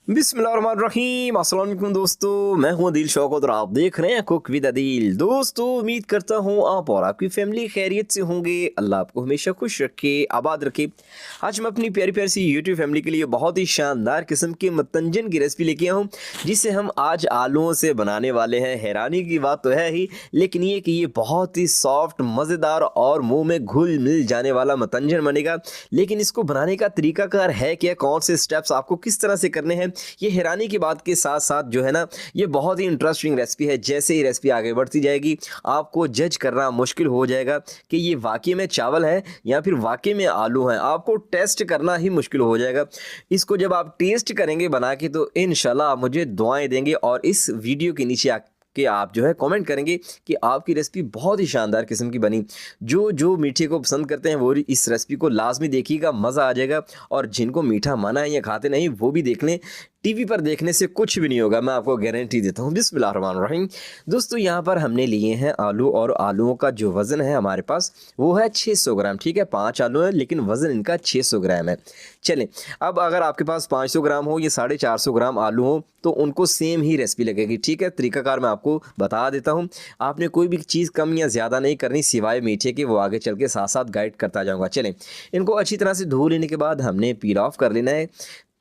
बिस्मिल्लाहिर्रहमानिर्रहीम। अस्सलाम वालेकुम दोस्तों, मैं हूं अदील शौकत और आप देख रहे हैं कुक विद अदील। दोस्तों, उम्मीद करता हूं आप और आपकी फैमिली खैरियत से होंगे। अल्लाह आपको हमेशा खुश रखे, आबाद रखे। आज मैं अपनी प्यारी प्यारी सी यूट्यूब फैमिली के लिए बहुत ही शानदार किस्म के मतंजन की रेसिपी लेके आया हूँ, जिसे हम आज आलूओं से बनाने वाले हैं। हैरानी की बात तो है ही, लेकिन ये कि ये बहुत ही सॉफ्ट, मज़ेदार और मुंह में घुल मिल जाने वाला मतंजन बनेगा। लेकिन इसको बनाने का तरीकाकार है क्या, कौन से स्टेप्स आपको किस तरह से करने हैं, ये हैरानी की बात के साथ साथ जो है ना, ये बहुत ही इंटरेस्टिंग रेसिपी है। जैसे ही रेसिपी आगे बढ़ती जाएगी, आपको जज करना मुश्किल हो जाएगा कि ये वाकई में चावल है या फिर वाकई में आलू हैं। आपको टेस्ट करना ही मुश्किल हो जाएगा। इसको जब आप टेस्ट करेंगे बना के, तो इंशाल्लाह आप मुझे दुआएं देंगे और इस वीडियो के नीचे कि आप जो है कमेंट करेंगे कि आपकी रेसिपी बहुत ही शानदार किस्म की बनी। जो जो मीठे को पसंद करते हैं वो इस रेसिपी को लाजमी देखिएगा, मज़ा आ जाएगा। और जिनको मीठा मना है या खाते नहीं, वो भी देख लें। टीवी पर देखने से कुछ भी नहीं होगा, मैं आपको गारंटी देता हूँ। बिस्मिल्लाहिर्रहमानिर्रहीम। दोस्तों, यहाँ पर हमने लिए हैं आलू, और आलूओं का जो वज़न है हमारे पास वो है 600 ग्राम। ठीक है, 5 आलू हैं लेकिन वज़न इनका 600 ग्राम है। चलें, अब अगर आपके पास 500 ग्राम हो या 450 ग्राम आलू हो, तो उनको सेम ही रेसिपी लगेगी। ठीक है, तरीकाकार मैं आपको बता देता हूँ। आपने कोई भी चीज़ कम या ज़्यादा नहीं करनी, सिवाय मीठे के। वो आगे चल के साथ साथ गाइड करता जाऊँगा। चलें, इनको अच्छी तरह से धो लेने के बाद हमने पील ऑफ कर लेना है।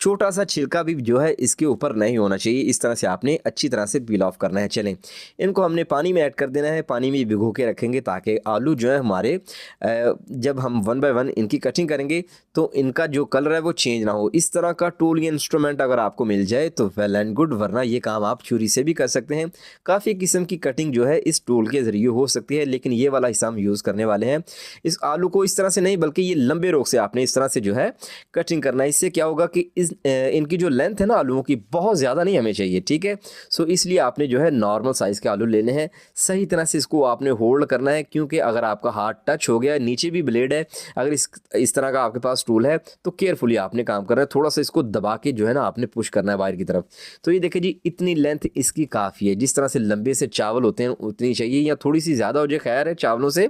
छोटा सा छिलका भी जो है इसके ऊपर नहीं होना चाहिए। इस तरह से आपने अच्छी तरह से पील ऑफ करना है। चलें, इनको हमने पानी में ऐड कर देना है। पानी में भिगो के रखेंगे ताकि आलू जो है हमारे जब हम 1 बाय 1 इनकी कटिंग करेंगे तो इनका जो कलर है वो चेंज ना हो। इस तरह का टूल या इंस्ट्रूमेंट अगर आपको मिल जाए तो वेल एंड गुड, वरना ये काम आप छुरी से भी कर सकते हैं। काफ़ी किस्म की कटिंग जो है इस टूल के ज़रिए हो सकती है, लेकिन ये वाला हिस्सा हम यूज़ करने वाले हैं। इस आलू को इस तरह से नहीं, बल्कि ये लंबे रोक से आपने इस तरह से जो है कटिंग करना है। इससे क्या होगा कि इनकी जो लेंथ है ना आलूओं की, बहुत ज़्यादा नहीं हमें चाहिए। ठीक है, सो इसलिए आपने जो है नॉर्मल साइज़ के आलू लेने हैं। सही तरह से इसको आपने होल्ड करना है, क्योंकि अगर आपका हाथ टच हो गया, नीचे भी ब्लेड है, अगर इस तरह का आपके पास टूल है तो केयरफुली आपने काम करना है। थोड़ा सा इसको दबा के जो है ना आपने पुश करना है बाहर की तरफ। तो ये देखिए जी, इतनी लेंथ इसकी काफ़ी है। जिस तरह से लंबे से चावल होते हैं उतनी चाहिए, या थोड़ी सी ज़्यादा हो जाए खैर है चावलों से।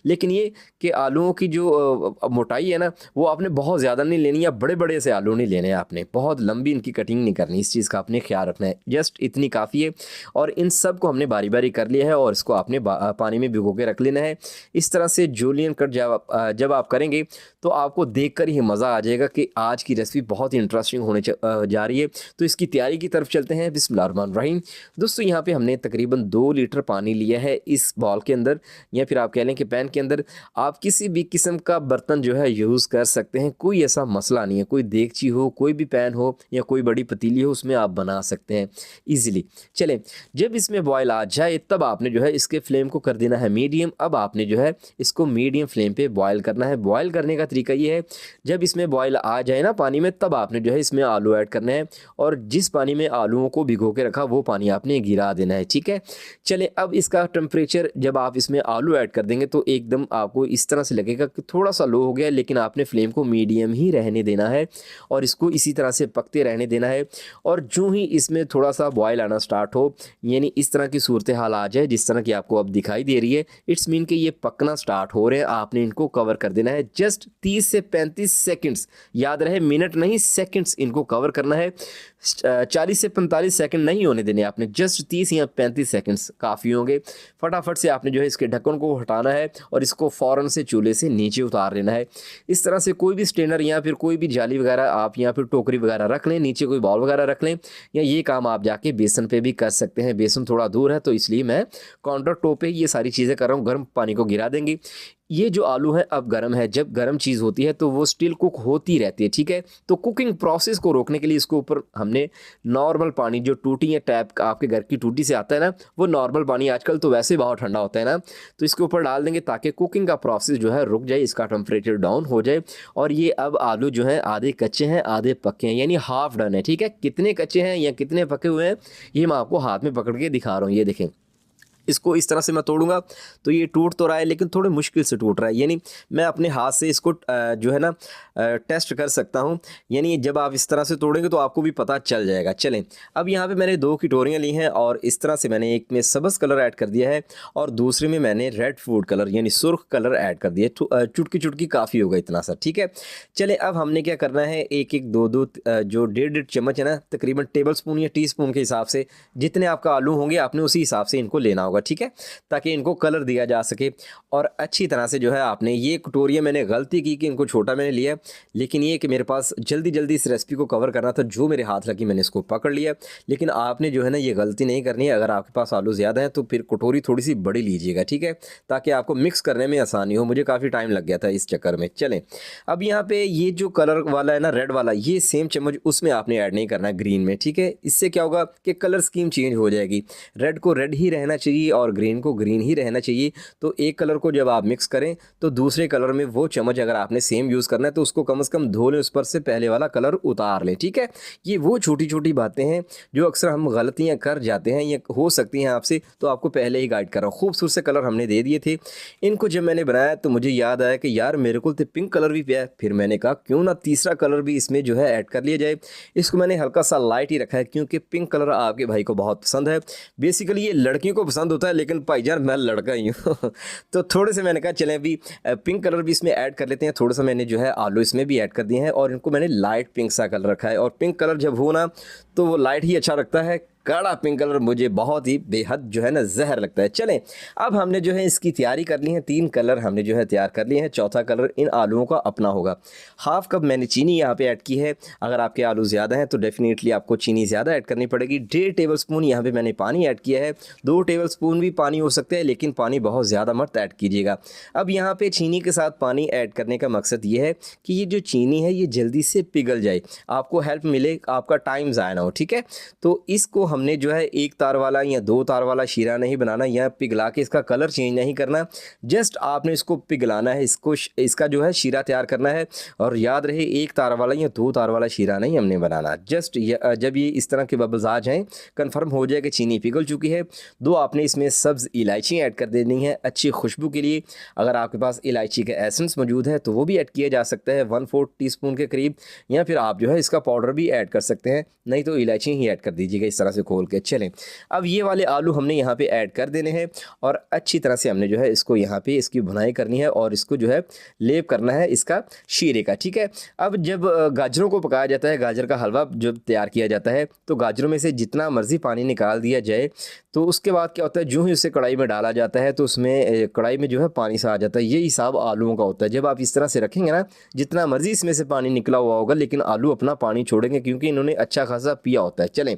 लेकिन ये कि आलूओं की जो मोटाई है ना, वो आपने बहुत ज़्यादा नहीं लेनी, या बड़े बड़े से आलू नहीं लेने। आपने बहुत लंबी इनकी कटिंग नहीं करनी, इस चीज़ का आपने ख्याल रखना है। जस्ट इतनी काफ़ी है। और इन सब को हमने बारी बारी कर लिया है और इसको आपने पानी में भिगो के रख लेना है। इस तरह से जूलियन कट जब आप करेंगे तो आपको देखकर ही मज़ा आ जाएगा कि आज की रेसिपी बहुत ही इंटरेस्टिंग होने जा रही है। तो इसकी तैयारी की तरफ चलते हैं। बिस्मिल्लाहिर्रहमानिर्रहीम। दोस्तों, यहाँ पे हमने तकरीबन 2 लीटर पानी लिया है इस बॉल के अंदर, या फिर आप कह लें कि पैन के अंदर। आप किसी भी किस्म का बर्तन जो है यूज़ कर सकते हैं, कोई ऐसा मसला नहीं है। कोई देगची हो, कोई भी पैन हो या कोई बड़ी पतीली हो, उसमें आप बना सकते हैं ईजिली। चलें, जब इसमें बॉयल आ जाए तब आपने जो है इसके फ्लेम को कर देना है मीडियम। अब आपने जो है इसको मीडियम फ्लेम पे बॉयल करना है। बॉयल करने का तरीका ये है, जब इसमें बॉयल आ जाए ना पानी में, तब आपने जो है इसमें आलू ऐड करना है, और जिस पानी में आलूओं को भिगो के रखा वो पानी आपने गिरा देना है। ठीक है, चलें, अब इसका टेम्परेचर जब आप इसमें आलू ऐड कर देंगे तो एकदम आपको इस तरह से लगेगा कि थोड़ा सा लो हो गया, लेकिन आपने फ्लेम को मीडियम ही रहने देना है और इसको इसी तरह से पकते रहने देना है। और जो ही इसमें थोड़ा सा बॉयल आना स्टार्ट हो, यानी इस तरह की सूरत हाल आ जाए जिस तरह की आपको अब दिखाई दे रही है, इट्स मीन कि ये पकना स्टार्ट हो रहे हैं। आपने इनको कवर कर देना है जस्ट 30 से 35 सेकंड्स। याद रहे, मिनट नहीं, सेकंड्स इनको कवर करना है। 40 से 45 सेकंड नहीं होने देने आपने, जस्ट 30 या 35 सेकंड्स काफ़ी होंगे। फटाफट से आपने जो है इसके ढक्कन को हटाना है और इसको फ़ौरन से चूल्हे से नीचे उतार लेना है। इस तरह से कोई भी स्ट्रेनर या फिर कोई भी जाली वगैरह आप या फिर टोकरी वगैरह रख लें, नीचे कोई बाउल वगैरह रख लें, या ये काम आप जाके बेसन पे भी कर सकते हैं। बेसन थोड़ा दूर है तो इसलिए मैं काउंटर टॉप पे ये सारी चीज़ें कर रहा हूँ। गर्म पानी को गिरा देंगे। ये जो आलू है अब गर्म है, जब गर्म चीज़ होती है तो वो स्टिल कुक होती रहती है। ठीक है, तो कुकिंग प्रोसेस को रोकने के लिए इसके ऊपर हमने नॉर्मल पानी, जो टूटी या टैप का आपके घर की टूटी से आता है ना, वो नॉर्मल पानी, आजकल तो वैसे बहुत ठंडा होता है ना, तो इसके ऊपर डाल देंगे ताकि कुकिंग का प्रोसेस जो है रुक जाए, इसका टेम्परेचर डाउन हो जाए। और ये अब आलू जो हैं आधे कच्चे हैं आधे पक्के हैं, यानी हाफ डन है। ठीक है, कितने कच्चे हैं या कितने पके हुए हैं ये मैं आपको हाथ में पकड़ के दिखा रहा हूँ। ये देखें, इसको इस तरह से मैं तोड़ूंगा तो ये टूट तो रहा है लेकिन थोड़े मुश्किल से टूट रहा है, यानी मैं अपने हाथ से इसको जो है ना टेस्ट कर सकता हूँ। यानी जब आप इस तरह से तोड़ेंगे तो आपको भी पता चल जाएगा। चलें, अब यहाँ पे मैंने 2 कटोरियाँ ली हैं और इस तरह से मैंने एक में सब्ज़ कलर ऐड कर दिया है और दूसरे में मैंने रेड फूड कलर यानी सुर्ख कलर ऐड कर दिया। चुटकी चुटकी काफ़ी होगा इतना सा, ठीक है। चले, अब हमने क्या करना है, एक एक दो दो जो 1.5 चम्मच है ना, तकरीबन टेबल स्पून या टी स्पून के हिसाब से जितने आपका आलू होंगे आपने उसी हिसाब से इनको लेना होगा, ठीक है, ताकि इनको कलर दिया जा सके। और अच्छी तरह से जो है आपने ये कटोरियाँ, मैंने गलती की कि इनको छोटा मैंने लिया, लेकिन ये कि मेरे पास जल्दी जल्दी इस रेसिपी को कवर करना था, जो मेरे हाथ लगी मैंने इसको पकड़ लिया। लेकिन आपने जो है ना ये गलती नहीं करनी है, अगर आपके पास आलू ज़्यादा है तो फिर कटोरी थोड़ी सी बड़ी लीजिएगा, ठीक है, ताकि आपको मिक्स करने में आसानी हो। मुझे काफ़ी टाइम लग गया था इस चक्कर में। चलें, अब यहाँ पे ये जो कलर वाला है ना, रेड वाला, ये सेम चम्मच उसमें आपने ऐड नहीं करना है, ग्रीन में, ठीक है। इससे क्या होगा कि कलर स्कीम चेंज हो जाएगी। रेड को रेड ही रहना चाहिए और ग्रीन को ग्रीन ही रहना चाहिए। तो एक कलर को जब आप मिक्स करें तो दूसरे कलर में वो चम्मच अगर आपने सेम यूज़ करना है तो उसको कम से कम धो लें, उस पर से पहले वाला कलर उतार लें, ठीक है। ये वो छोटी छोटी बातें हैं जो अक्सर हम गलतियां कर जाते हैं, ये हो सकती हैं आपसे, तो आपको पहले ही गाइड कर रहा हूँ। खूबसूरत से कलर हमने दे दिए थे। इनको जब मैंने बनाया तो मुझे याद आया कि यार मेरे को तो पिंक कलर भी पिया है, फिर मैंने कहा क्यों ना तीसरा कलर भी इसमें जो है ऐड कर लिया जाए। इसको मैंने हल्का सा लाइट ही रखा है क्योंकि पिंक कलर आपके भाई को बहुत पसंद है। बेसिकली ये लड़कियों को पसंद होता है, लेकिन भाईजान मैं लड़का ही हूँ तो थोड़े से मैंने कहा चलें अभी पिंक कलर भी इसमें ऐड कर लेते हैं। थोड़ा सा मैंने जो है आलू इसमें भी ऐड कर दिए हैं और इनको मैंने लाइट पिंक सा कलर रखा है। और पिंक कलर जब हो ना तो वो लाइट ही अच्छा लगता है, गाढ़ा पिंक कलर मुझे बहुत ही बेहद जो है ना जहर लगता है। चलें, अब हमने जो है इसकी तैयारी कर ली है। 3 कलर हमने जो है तैयार कर लिए हैं। चौथा कलर इन आलूओं का अपना होगा। हाफ कप मैंने चीनी यहाँ पे ऐड की है। अगर आपके आलू ज़्यादा हैं तो डेफिनेटली आपको चीनी ज़्यादा ऐड करनी पड़ेगी। 1.5 टेबल स्पून यहाँ पे मैंने पानी ऐड किया है। 2 टेबल स्पून भी पानी हो सकता है, लेकिन पानी बहुत ज़्यादा मत ऐड कीजिएगा। अब यहाँ पे चीनी के साथ पानी ऐड करने का मकसद ये है कि ये जो चीनी है ये जल्दी से पिघल जाए, आपको हेल्प मिले, आपका टाइम ज़ाया ना हो, ठीक है। तो इसको हमने जो है 1 तार वाला या 2 तार वाला शीरा नहीं बनाना या पिघला के इसका कलर चेंज नहीं करना। जस्ट आपने इसको पिघलाना है, इसका जो है शीरा तैयार करना है। और याद रहे 1 तार वाला या 2 तार वाला शीरा नहीं हमने बनाना। जस्ट जब ये इस तरह के बबल्स आ जाएं, कन्फर्म हो जाए कि चीनी पिघल चुकी है, 2 आपने इसमें सब्ज़ इलायची ऐड कर देनी है अच्छी खुशबू के लिए। अगर आपके पास इलायची का एसेंस मौजूद है तो वो भी ऐड किया जा सकता है 1/4 टीस्पून के करीब, या फिर आप जो है इसका पाउडर भी ऐड कर सकते हैं, नहीं तो इलायची ही ऐड कर दीजिएगा इस तरह से खोल के। चलें, अब ये वाले आलू हमने यहाँ पे ऐड कर देने हैं और अच्छी तरह से हमने जो है इसको यहाँ पे इसकी भुनाई करनी है और इसको जो है लेप करना है इसका शीरे का, ठीक है। अब जब गाजरों को पकाया जाता है, गाजर का हलवा जब तैयार किया जाता है तो गाजरों में से जितना मर्जी पानी निकाल दिया जाए, तो उसके बाद क्या होता है, जो ही उसे कढ़ाई में डाला जाता है तो उसमें कढ़ाई में जो है पानी सा आ जाता है। ये हिसाब आलूओं का होता है। जब आप इस तरह से रखेंगे ना, जितना मर्जी इसमें से पानी निकला हुआ होगा, लेकिन आलू अपना पानी छोड़ेंगे क्योंकि इन्होंने अच्छा खासा पिया होता है। चलें,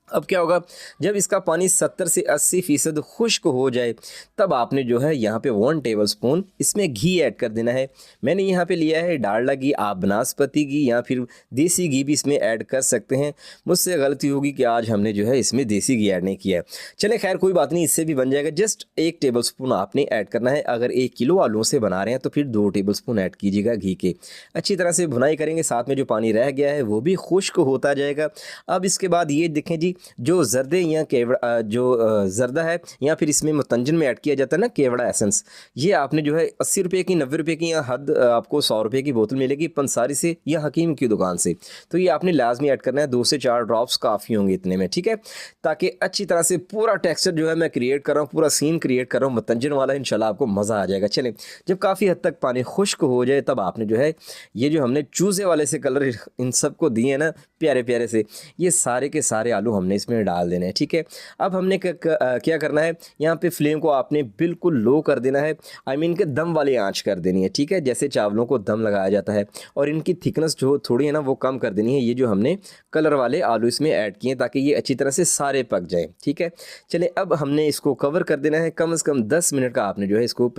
अब क्या होगा, जब इसका पानी 70 से 80% खुश्क हो जाए तब आपने जो है यहाँ पे 1 टेबल स्पून इसमें घी ऐड कर देना है। मैंने यहाँ पे लिया है डालडा घी, आप बनास्पति घी या फिर देसी घी भी इसमें ऐड कर सकते हैं। मुझसे गलती होगी कि आज हमने जो है इसमें देसी घी ऐड नहीं किया है। चलें, खैर कोई बात नहीं, इससे भी बन जाएगा। जस्ट 1 टेबल स्पून आपने ऐड करना है। अगर 1 किलो आलूओं से बना रहे हैं तो फिर 2 टेबल स्पून ऐड कीजिएगा घी के। अच्छी तरह से भुनाई करेंगे, साथ में जो पानी रह गया है वो भी खुश्क होता जाएगा। अब इसके बाद ये देखें जी, जो जर्दे या केवड़ा जो जर्दा है या फिर इसमें मुतंजन में ऐड किया जाता है ना केवड़ा एसेंस, ये आपने जो है 80 रुपये की, 90 रुपये की या हद आपको 100 रुपये की बोतल मिलेगी पंसारी से या हकीम की दुकान से। तो ये आपने लाजमी ऐड करना है। 2 से 4 ड्रॉप्स काफ़ी होंगे इतने में, ठीक है, ताकि अच्छी तरह से पूरा टेक्सचर जो है मैं क्रिएट कर रहा हूँ, पूरा सीन क्रिएट कर रहा हूँ मुतंजन वाला। इंशाल्लाह आपको मज़ा आ जाएगा। चलें, जब काफ़ी हद तक पानी खुश्क हो जाए तब आपने जो है ये जो हमने चूज़े वाले से कलर इन सबको दिए हैं ना प्यारे प्यारे से, ये सारे के सारे आलू हमने इसमें डाल देने हैं, ठीक है। अब हमने क्या करना है, यहाँ पे फ्लेम को आपने बिल्कुल लो कर देना है, आई मीन के दम वाली आंच कर देनी है, ठीक है, जैसे चावलों को दम लगाया जाता है। और इनकी थिकनेस जो थोड़ी है ना वो कम कर देनी है। ये जो हमने कलर वाले आलू इसमें ऐड किए ताकि ये अच्छी तरह से सारे पक जाएँ, ठीक है। चलिए, अब हमने इसको कवर कर देना है। कम से कम 10 मिनट का आपने जो है इसको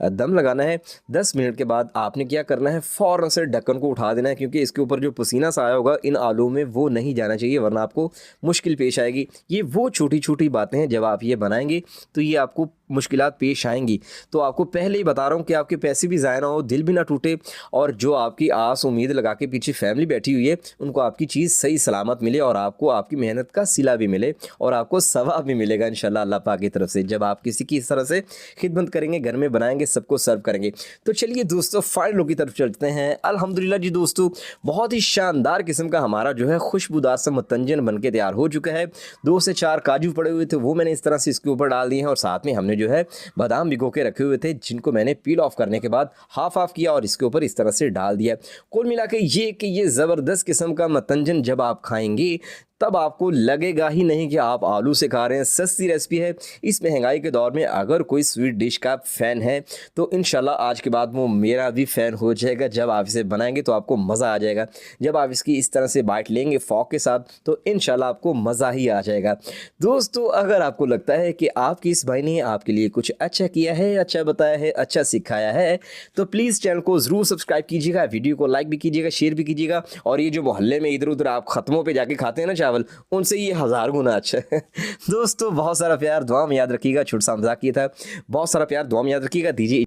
दम लगाना है। 10 मिनट के बाद आपने क्या करना है, फ़ौरन से ढक्कन को उठा देना है, क्योंकि इसके ऊपर जो पसीना सा आया होगा इन आलू में वो नहीं जाना चाहिए, वरना आपको मुश्किल पेश आएगी। ये वो छोटी छोटी बातें हैं, जब आप ये बनाएंगे तो ये आपको मुश्किलात पेश आएंगी तो आपको पहले ही बता रहा हूँ कि आपके पैसे भी ज़ाया ना हो, दिल भी ना टूटे, और जो आपकी आस उम्मीद लगा के पीछे फैमिली बैठी हुई है उनको आपकी चीज़ सही सलामत मिले और आपको आपकी मेहनत का सिला भी मिले और आपको सवाब भी मिलेगा इंशाल्लाह अल्लाह पाक की तरफ से, जब आप किसी की इस तरह से खिदमत करेंगे, घर में बनाएंगे, सबको सर्व करेंगे। तो चलिए दोस्तों फाइनल लुक की तरफ चलते हैं। अल्हम्दुलिल्लाह जी दोस्तों, बहुत ही शानदार किस्म का हमारा जो है खुशबूदार सा मतंजन बन के तैयार हो चुका है। 2 से 4 काजू पड़े हुए थे वो मैंने इस तरह से इसके ऊपर डाल दिए हैं, और साथ में हमने जो है बादाम भिगो के रखे हुए थे जिनको मैंने पील ऑफ करने के बाद हाफ ऑफ किया और इसके ऊपर इस तरह से डाल दिया। कुल मिला के ये ज़बरदस्त किस्म का मतंजन जब आप खाएंगे तब आपको लगेगा ही नहीं कि आप आलू से खा रहे हैं। सस्ती रेसिपी है। इस महंगाई के दौर में अगर कोई स्वीट डिश का फ़ैन है तो इंशाल्लाह आज के बाद वो मेरा भी फ़ैन हो जाएगा। जब आप इसे बनाएंगे तो आपको मज़ा आ जाएगा। जब आप इसकी इस तरह से बाइट लेंगे फ़ॉक के साथ तो इंशाल्लाह आपको मज़ा ही आ जाएगा। दोस्तों अगर आपको लगता है कि आपकी इस भाई ने आपके लिए कुछ अच्छा किया है, अच्छा बताया है, अच्छा सिखाया है, तो प्लीज़ चैनल को ज़रूर सब्सक्राइब कीजिएगा, वीडियो को लाइक भी कीजिएगा, शेयर भी कीजिएगा। और ये जो मोहल्ले में इधर उधर आप ख़त्मों पर जाके खाते हैं ना चावल, उनसे ये 1000 गुना अच्छा है। दोस्तों बहुत सारा प्यार दुआ में याद रखिएगा। छोटा सा मजाक किया था। बहुत सारा प्यार दुआ में याद रखिएगा। दीजिए।